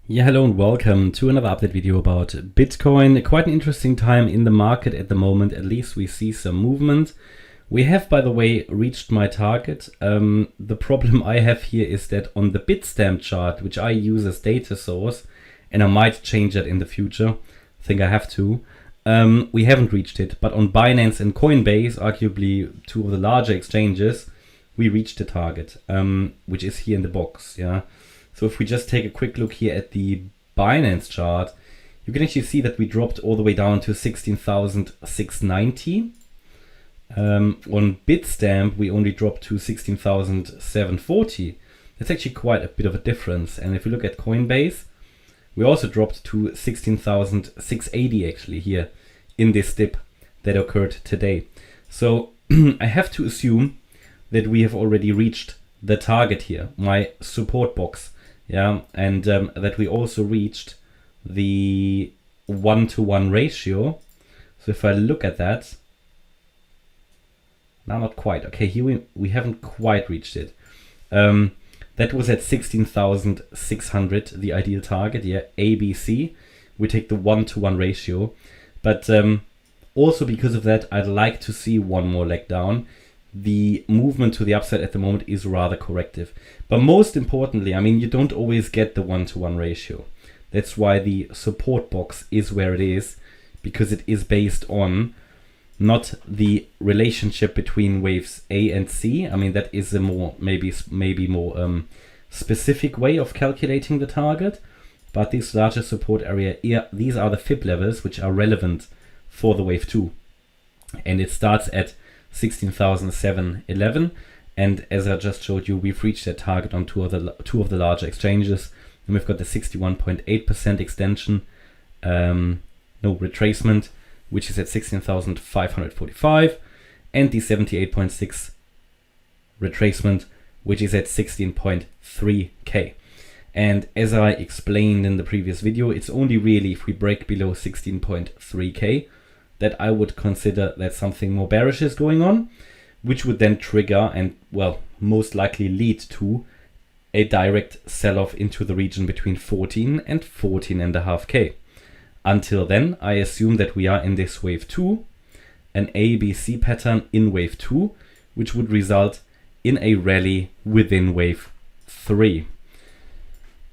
Yeah, hello and welcome to another update video about Bitcoin. Quite an interesting time in the market at the moment. At least we see some movement. We have, by the way, reached my target. The problem I have here is that on the Bitstamp chart, which I use as data source, and I might change that in the future, I think I have to, we haven't reached it. But on Binance and Coinbase, arguably two of the larger exchanges, we reached the target, which is here in the box. Yeah. So if we just take a quick look here at the Binance chart, you can actually see that we dropped all the way down to 16,690. On Bitstamp, we only dropped to 16,740. That's actually quite a bit of a difference. And if we look at Coinbase, we also dropped to 16,680 actually here in this dip that occurred today. So I have to assume that we have already reached the target here, my support box. Yeah, and that we also reached the 1-to-1 ratio. So if I look at that, now not quite. Okay, here we haven't quite reached it. That was at 16,600, the ideal target. Yeah, ABC. We take the 1-to-1 ratio, but also because of that, I'd like to see one more leg down. The movement to the upside at the moment is rather corrective. But most importantly, I mean, you don't always get the 1-to-1 ratio. That's why the support box is where it is, because it is based on not the relationship between waves A and C. I mean, that is a more, maybe more specific way of calculating the target. But this larger support area, these are the fib levels, which are relevant for the wave 2. And it starts at 16,711, and as I just showed you, we've reached that target on two of the larger exchanges, and we've got the 61.8% extension, no retracement, which is at 16,545, and the 78.6 retracement, which is at 16.3k. And as I explained in the previous video, it's only really if we break below 16.3k that I would consider that something more bearish is going on, which would then trigger and, well, most likely lead to a direct sell-off into the region between 14 and 14.5k. Until then, I assume that we are in this wave 2, an ABC pattern in wave 2, which would result in a rally within wave 3.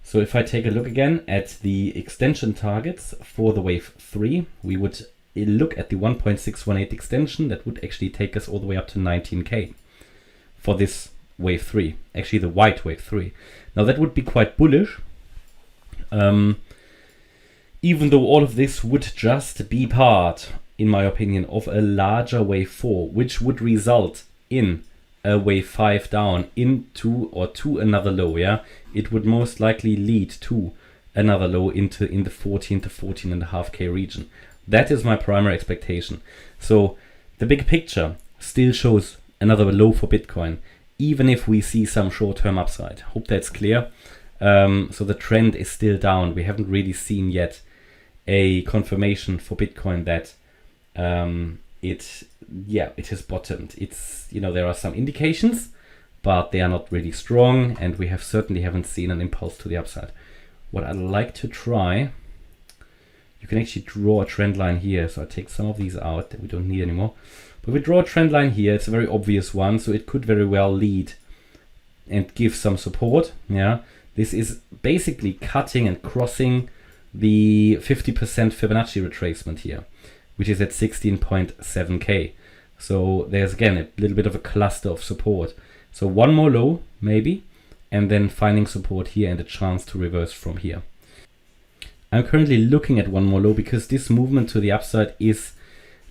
So if I take a look again at the extension targets for the wave 3, we would look at the 1.618 extension. That would actually take us all the way up to 19k for this wave 3, actually the white wave 3. Now that would be quite bullish, even though all of this would just be part, in my opinion, of a larger wave 4, which would result in a wave 5 down into or to another low. Yeah, it would most likely lead to another low in the 14 to 14.5k region. That is my primary expectation. So the big picture still shows another low for Bitcoin, even if we see some short-term upside. Hope that's clear. So the trend is still down. We haven't really seen yet a confirmation for Bitcoin that it has bottomed. It's, there are some indications, but they are not really strong, and we certainly haven't seen an impulse to the upside. What I'd like to try, you can actually draw a trend line here. So I take some of these out that we don't need anymore. But we draw a trend line here. It's a very obvious one, so it could very well lead and give some support. Yeah, this is basically cutting and crossing the 50% Fibonacci retracement here, which is at 16.7k. So there's again a little bit of a cluster of support. So one more low maybe, and then finding support here and a chance to reverse from here. I'm currently looking at one more low because this movement to the upside is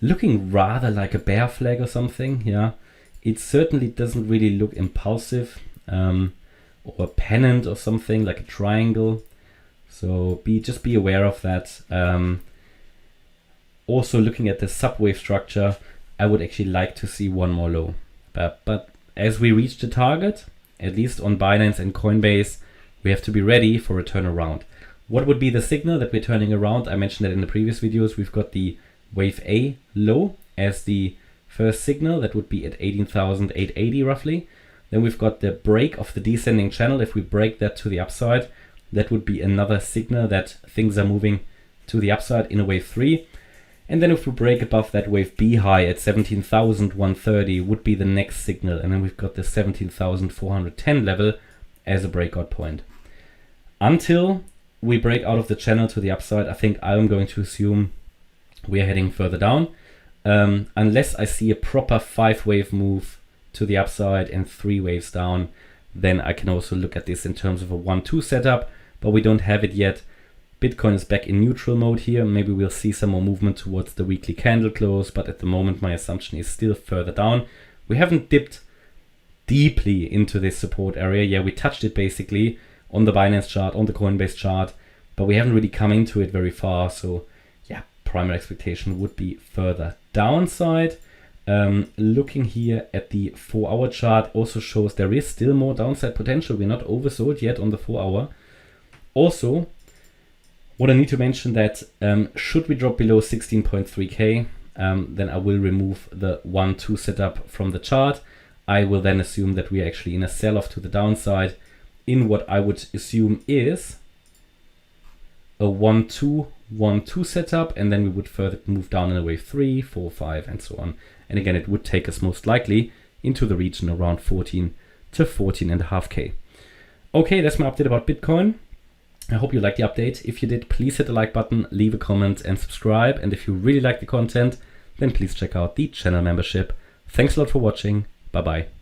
looking rather like a bear flag or something. Yeah, it certainly doesn't really look impulsive, or a pennant or something like a triangle. So just be aware of that. Also looking at the subwave structure, I would actually like to see one more low. But as we reach the target, at least on Binance and Coinbase, we have to be ready for a turnaround. What would be the signal that we're turning around? I mentioned that in the previous videos. We've got the wave A low as the first signal. That would be at 18,880 roughly. Then we've got the break of the descending channel. If we break that to the upside, That would be another signal that things are moving to the upside in a wave 3. And then if we break above that wave B high at 17,130 would be the next signal. And then we've got the 17,410 level as a breakout point. Until we break out of the channel to the upside, I think I'm going to assume we are heading further down. Unless I see a proper 5-wave move to the upside and 3 waves down, then I can also look at this in terms of a 1-2 setup, but we don't have it yet. Bitcoin is back in neutral mode here. Maybe we'll see some more movement towards the weekly candle close, but at the moment my assumption is still further down. We haven't dipped deeply into this support area. Yeah, we touched it basically on the Binance chart, on the Coinbase chart, but we haven't really come into it very far. So yeah, primary expectation would be further downside. Looking here at the 4-hour chart also shows there is still more downside potential. We're not oversold yet on the 4-hour. Also, what I need to mention that should we drop below 16.3k, then I will remove the 1-2 setup from the chart. I will then assume that we are actually in a sell-off to the downside in what I would assume is a 1-2 setup, and then we would further move down in a wave 3, 4, 5, and so on. And again, it would take us most likely into the region around 14 to 14.5k. Okay, that's my update about Bitcoin. I hope you liked the update. If you did, please hit the like button, leave a comment and subscribe. And if you really like the content, then please check out the channel membership. Thanks a lot for watching. Bye bye.